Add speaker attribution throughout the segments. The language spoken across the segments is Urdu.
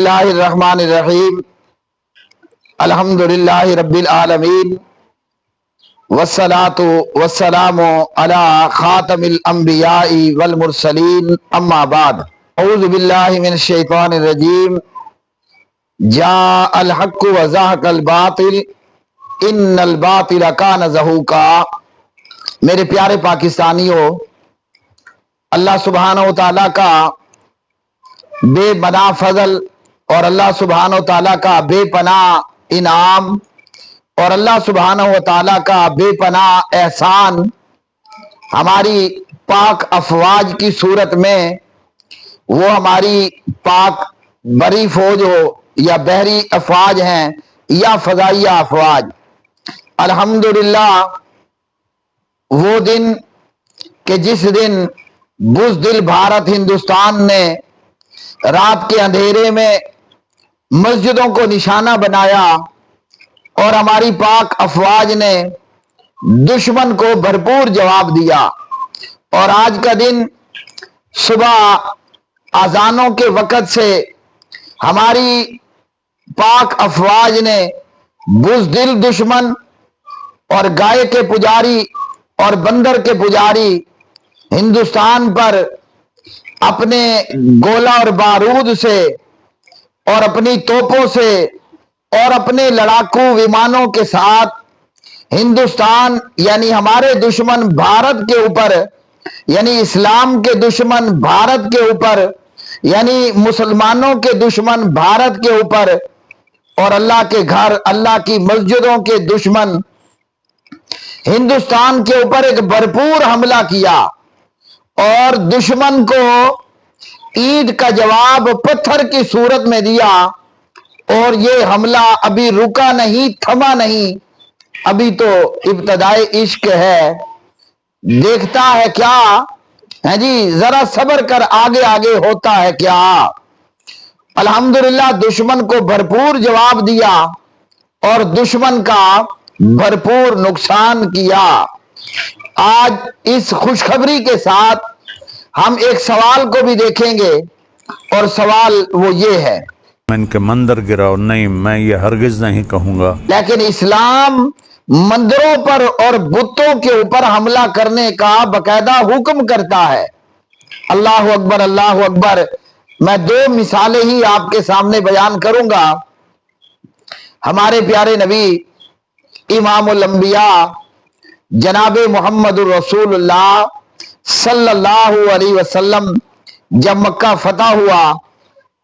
Speaker 1: اللہ الرحمن الرحیم الحمدللہ رب العالمین والصلاة والسلام علی خاتم الانبیاء والمرسلین اما بعد اعوذ باللہ من الشیطان الرجیم جاء الحق وزهق الباطل ان الباطل کان زہوقا۔ میرے پیارے پاکستانیوں، اللہ سبحانہ و تعالیٰ کا بے پناہ فضل اور اللہ سبحانہ و تعالیٰ کا بے پناہ انعام اور اللہ سبحانہ و تعالیٰ کا بے پناہ احسان ہماری پاک افواج کی صورت میں، وہ ہماری پاک بری فوج ہو یا بحری افواج ہیں یا فضائیہ افواج، الحمدللہ وہ دن کہ جس دن بزدل بھارت ہندوستان نے رات کے اندھیرے میں مسجدوں کو نشانہ بنایا اور ہماری پاک افواج نے دشمن کو بھرپور جواب دیا، اور آج کا دن صبح اذانوں کے وقت سے ہماری پاک افواج نے بزدل دشمن اور گائے کے پجاری اور بندر کے پجاری ہندوستان پر اپنے گولہ اور بارود سے اور اپنی توپوں سے اور اپنے لڑاکو ومانوں کے ساتھ ہندوستان یعنی ہمارے دشمن بھارت کے اوپر، یعنی اسلام کے دشمن بھارت کے اوپر، یعنی مسلمانوں کے دشمن بھارت کے اوپر اور اللہ کے گھر، اللہ کی مسجدوں کے دشمن ہندوستان کے اوپر ایک بھرپور حملہ کیا، اور دشمن کو اینٹ کا جواب پتھر کی صورت میں دیا، اور یہ حملہ ابھی رکا نہیں، تھما نہیں، ابھی تو ابتدائے عشق ہے، دیکھتا ہے کیا ہے جی، ذرا صبر کر آگے آگے ہوتا ہے کیا۔ الحمدللہ دشمن کو بھرپور جواب دیا اور دشمن کا بھرپور نقصان کیا۔ آج اس خوشخبری کے ساتھ ہم ایک سوال کو بھی دیکھیں گے، اور سوال وہ یہ ہے،
Speaker 2: میں ان کے مندر گراؤ نہیں، میں یہ ہرگز نہیں کہوں گا،
Speaker 1: لیکن اسلام مندروں پر اور بتوں کے اوپر حملہ کرنے کا باقاعدہ حکم کرتا ہے۔ اللہ اکبر، اللہ اکبر۔ میں دو مثالیں ہی آپ کے سامنے بیان کروں گا۔ ہمارے پیارے نبی امام الانبیاء جناب محمد الرسول اللہ صلی اللہ علیہ وسلم جب مکہ فتح ہوا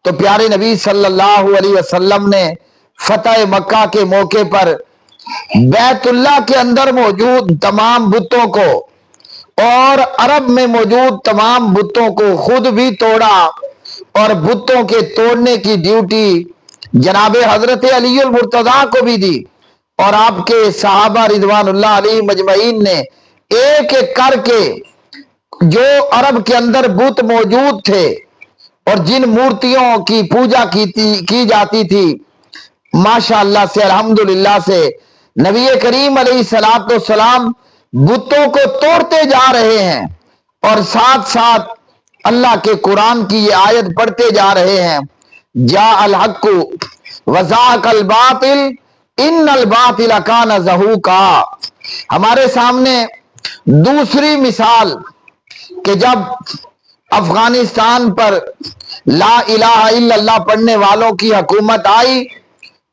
Speaker 1: تو پیارے نبی صلی اللہ علیہ وسلم نے فتح مکہ کے موقع پر بیت اللہ کے اندر موجود تمام بتوں کو اور عرب میں موجود تمام بتوں کو خود بھی توڑا، اور بتوں کے توڑنے کی ڈیوٹی جناب حضرت علی المرتضیٰ کو بھی دی، اور آپ کے صحابہ رضوان اللہ علیہ مجمعین نے ایک ایک کر کے جو عرب کے اندر بت موجود تھے اور جن مورتیوں کی پوجا کی جاتی تھی، ماشاء اللہ سے الحمدللہ سے نبی کریم علیہ الصلوۃ والسلام بتوں کو توڑتے جا رہے ہیں، اور ساتھ ساتھ اللہ کے قرآن کی یہ آیت پڑھتے جا رہے ہیں، جاء الحق وزهق الباطل ان الباطل کان زہوقا۔ ہمارے سامنے دوسری مثال کہ جب افغانستان پر لا الہ الا اللہ پڑھنے والوں کی حکومت آئی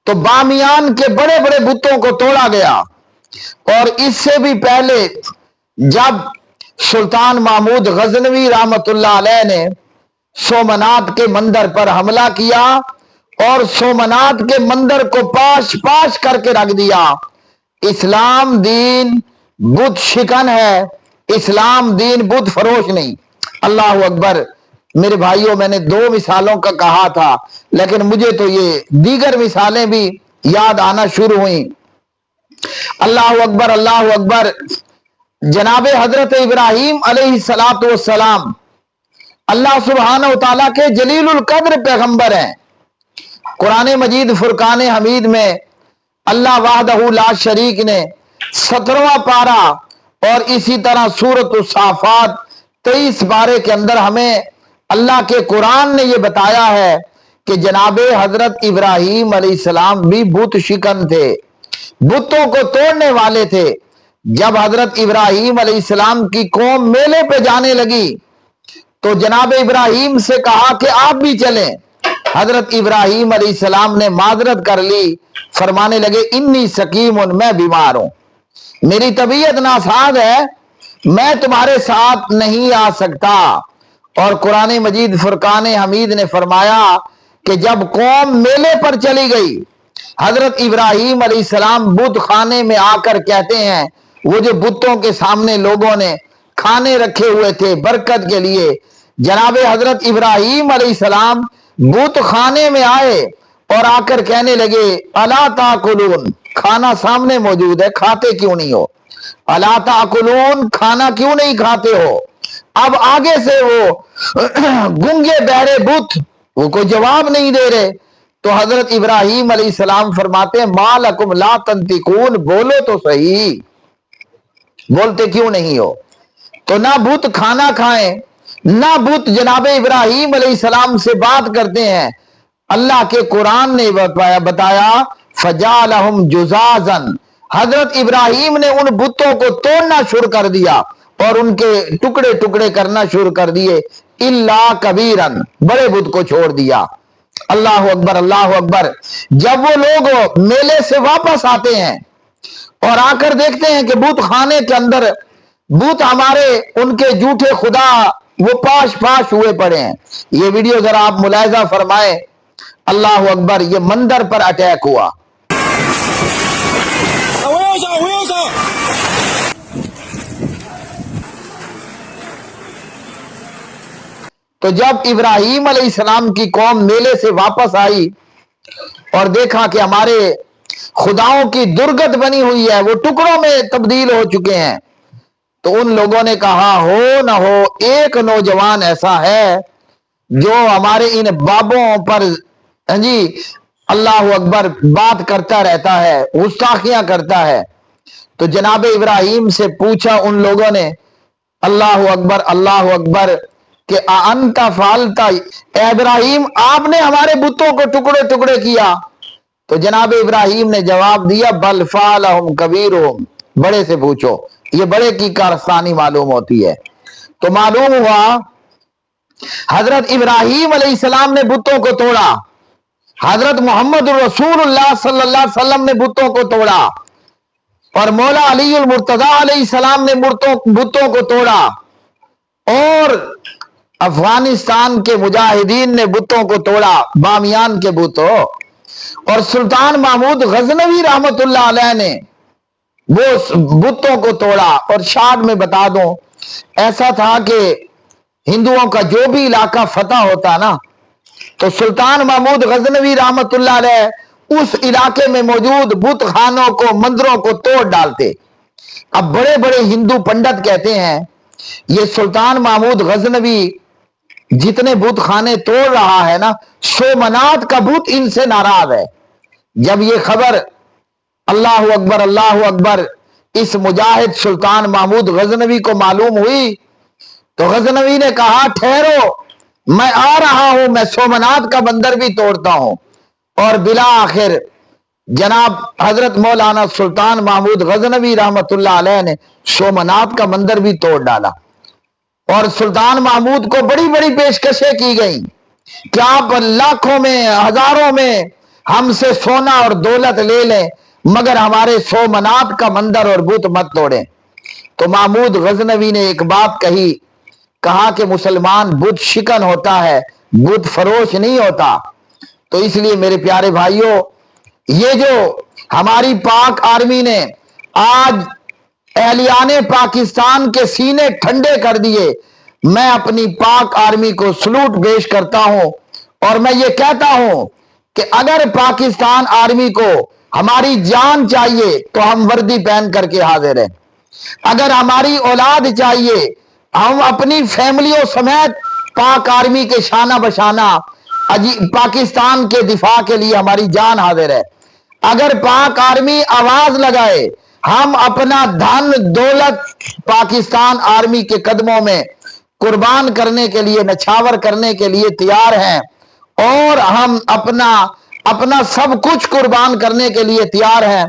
Speaker 1: تو بامیان کے بڑے بڑے بتوں کو توڑا گیا، اور اس سے بھی پہلے جب سلطان محمود غزنوی رحمت اللہ علیہ نے سومنات کے مندر پر حملہ کیا اور سومنات کے مندر کو پاش پاش کر کے رکھ دیا۔ اسلام دین بت شکن ہے، اسلام دین بت فروش نہیں۔ اللہ اکبر۔ میرے بھائیوں، میں نے دو مثالوں کا کہا تھا، لیکن مجھے تو یہ دیگر مثالیں بھی یاد آنا شروع ہوئیں۔ اللہ اکبر، اللہ اکبر۔ جناب حضرت ابراہیم علیہ السلام اللہ سبحانہ و تعالیٰ کے جلیل القدر پیغمبر ہیں۔ قرآن مجید فرقان حمید میں اللہ وحدہ لا شریک نے 17واں پارہ اور اسی طرح سورۃ الصافات 23 پارے کے اندر ہمیں اللہ کے قرآن نے یہ بتایا ہے کہ جناب حضرت ابراہیم علیہ السلام بھی بت شکن تھے، بتوں کو توڑنے والے تھے۔ جب حضرت ابراہیم علیہ السلام کی قوم میلے پہ جانے لگی تو جناب ابراہیم سے کہا کہ آپ بھی چلیں۔ حضرت ابراہیم علیہ السلام نے معذرت کر لی، فرمانے لگے انی سقیم، میں بیمار ہوں، میری طبیعت ناساز ہے، میں تمہارے ساتھ نہیں آ سکتا۔ اور قرآن مجید فرقان حمید نے فرمایا کہ جب قوم میلے پر چلی گئی، حضرت ابراہیم علیہ السلام بت خانے میں آ کر کہتے ہیں، وہ جو بتوں کے سامنے لوگوں نے کھانے رکھے ہوئے تھے برکت کے لیے، جناب حضرت ابراہیم علیہ السلام بت خانے میں آئے اور آ کر کہنے لگے الا تاکلون، کھانا سامنے موجود ہے، کھاتے کیوں نہیں ہو؟ الا تاکلون، کھانا کیوں نہیں کھاتے ہو؟ اب آگے سے وہ گنگے بہرے بت وہ کوئی جواب نہیں دے رہے، تو حضرت ابراہیم علیہ السلام فرماتے ہیں ما لکم لا تنطقون، بولو تو صحیح، بولتے کیوں نہیں ہو؟ تو نہ بت کھانا کھائیں، نہ بت جناب ابراہیم علیہ السلام سے بات کرتے ہیں۔ اللہ کے قرآن نے بتایا فجعلہم جزازا، حضرت ابراہیم نے ان بتوں کو توڑنا شروع کر دیا اور ان کے ٹکڑے ٹکڑے کرنا شروع کر دیے، الا کبیرن، بڑے بت کو چھوڑ دیا۔ اللہ اکبر اللہ اکبر۔ جب وہ لوگ میلے سے واپس آتے ہیں اور آ کر دیکھتے ہیں کہ بت خانے کے اندر بت ہمارے ان کے جھوٹے خدا وہ پاش پاش ہوئے پڑے ہیں۔ یہ ویڈیو ذرا آپ ملاحظہ فرمائیں، اللہ اکبر، یہ مندر پر اٹیک ہوا۔ تو جب ابراہیم علیہ السلام کی قوم میلے سے واپس آئی اور دیکھا کہ ہمارے خداؤں کی درگت بنی ہوئی ہے، وہ ٹکڑوں میں تبدیل ہو چکے ہیں، تو ان لوگوں نے کہا ہو نہ ہو ایک نوجوان ایسا ہے جو ہمارے ان بابوں پر جی اللہ اکبر بات کرتا رہتا ہے، گستاخیاں کرتا ہے۔ تو جناب ابراہیم سے پوچھا ان لوگوں نے، اللہ اکبر، کہ انت فعلتا، اے ابراہیم آپ نے ہمارے بتوں کو ٹکڑے ٹکڑے کیا؟ تو جناب ابراہیم نے جواب دیا بل فعلہم کبیرہم، بڑے سے پوچھو، یہ بڑے کی کارستانی معلوم ہوتی ہے۔ تو معلوم ہوا حضرت ابراہیم علیہ السلام نے بتوں کو توڑا، حضرت محمد رسول اللہ صلی اللہ علیہ وسلم نے بتوں کو توڑا، اور مولا علی المرتضی علیہ السلام نے بتوں کو توڑا، اور افغانستان کے مجاہدین نے بتوں کو توڑا، بامیان کے بتوں، اور سلطان محمود غزنوی رحمت اللہ علیہ نے وہ بتوں کو توڑا۔ اور شارٹ میں بتا دوں، ایسا تھا کہ ہندوؤں کا جو بھی علاقہ فتح ہوتا نا تو سلطان محمود غزنوی رحمت اللہ علیہ اس علاقے میں موجود بت خانوں کو مندروں کو توڑ ڈالتے۔ اب بڑے بڑے ہندو پنڈت کہتے ہیں یہ سلطان محمود غزنوی جتنے بت خانے توڑ رہا ہے نا، سومنات کا بت ان سے ناراض ہے۔ جب یہ خبر اللہ اکبر اس مجاہد سلطان محمود غزنوی کو معلوم ہوئی تو غزنوی نے کہا ٹھہرو، میں آ رہا ہوں، میں سومنات کا بندر بھی توڑتا ہوں۔ اور بالآخر جناب حضرت مولانا سلطان محمود غزنوی رحمت اللہ علیہ نے سومنات کا مندر بھی توڑ ڈالا، اور سلطان محمود کو بڑی بڑی پیشکشیں کی گئیں کہ آپ لاکھوں میں ہزاروں میں ہم سے سونا اور دولت لے لیں مگر ہمارے سومنات کا مندر اور بت مت توڑیں۔ تو محمود غزنوی نے ایک بات کہا کہ مسلمان بت شکن ہوتا ہے، بت فروش نہیں ہوتا۔ تو اس لیے میرے پیارے بھائیوں، یہ جو ہماری پاک آرمی نے آج اہلیان پاکستان کے سینے ٹھنڈے کر دیے، میں اپنی پاک آرمی کو سلوٹ پیش کرتا ہوں، اور میں یہ کہتا ہوں کہ اگر پاکستان آرمی کو ہماری جان چاہیے تو ہم وردی پہن کر کے حاضر ہیں، اگر ہماری اولاد چاہیے ہم اپنی فیملیوں سمیت پاک آرمی کے شانہ بشانہ پاکستان کے دفاع کے لیے ہماری جان حاضر ہے، اگر پاک آرمی آواز لگائے ہم اپنا دھن دولت پاکستان آرمی کے قدموں میں قربان کرنے کے لیے، نچھاور کرنے کے لیے تیار ہیں۔ اور ہم اپنا سب کچھ قربان کرنے کے لیے تیار ہیں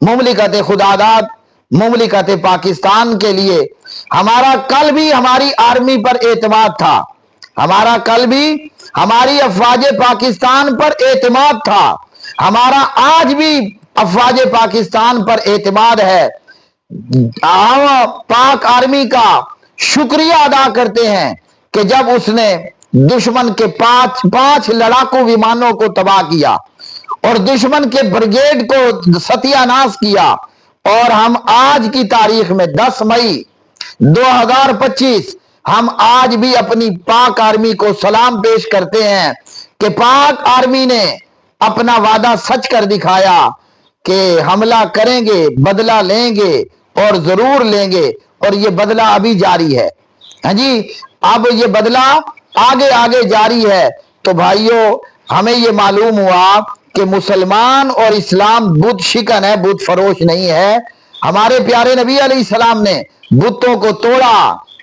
Speaker 1: مملکت خداداد، مملکت پاکستان کے لیے۔ ہمارا کل بھی ہماری آرمی پر اعتماد تھا، ہمارا کل بھی ہماری افواج پاکستان پر اعتماد تھا، ہمارا آج بھی افواج پاکستان پر اعتماد ہے۔ ہم پاک آرمی کا شکریہ ادا کرتے ہیں کہ جب اس نے دشمن کے پانچ لڑاکو ومانوں کو تباہ کیا اور دشمن کے بریگیڈ کو ستیہ ناش کیا، اور ہم آج کی تاریخ میں 10 مئی 2025 ہم آج بھی اپنی پاک آرمی کو سلام پیش کرتے ہیں کہ پاک آرمی نے اپنا وعدہ سچ کر دکھایا کہ حملہ کریں گے، بدلہ لیں گے اور ضرور لیں گے، اور یہ بدلہ ابھی جاری ہے۔ ہاں جی، اب یہ بدلہ آگے جاری ہے۔ تو بھائیوں، ہمیں یہ معلوم ہوا کہ مسلمان اور اسلام بت شکن ہے، بت فروش نہیں ہے۔ ہمارے پیارے نبی علیہ السلام نے بتوں کو توڑا،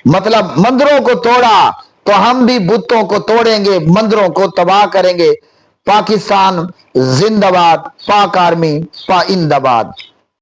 Speaker 1: مطلب مندروں کو توڑا، تو ہم بھی بتوں کو توڑیں گے، مندروں کو تباہ کریں گے۔ پاکستان زندہ باد، پاک آرمی پائندہ باد۔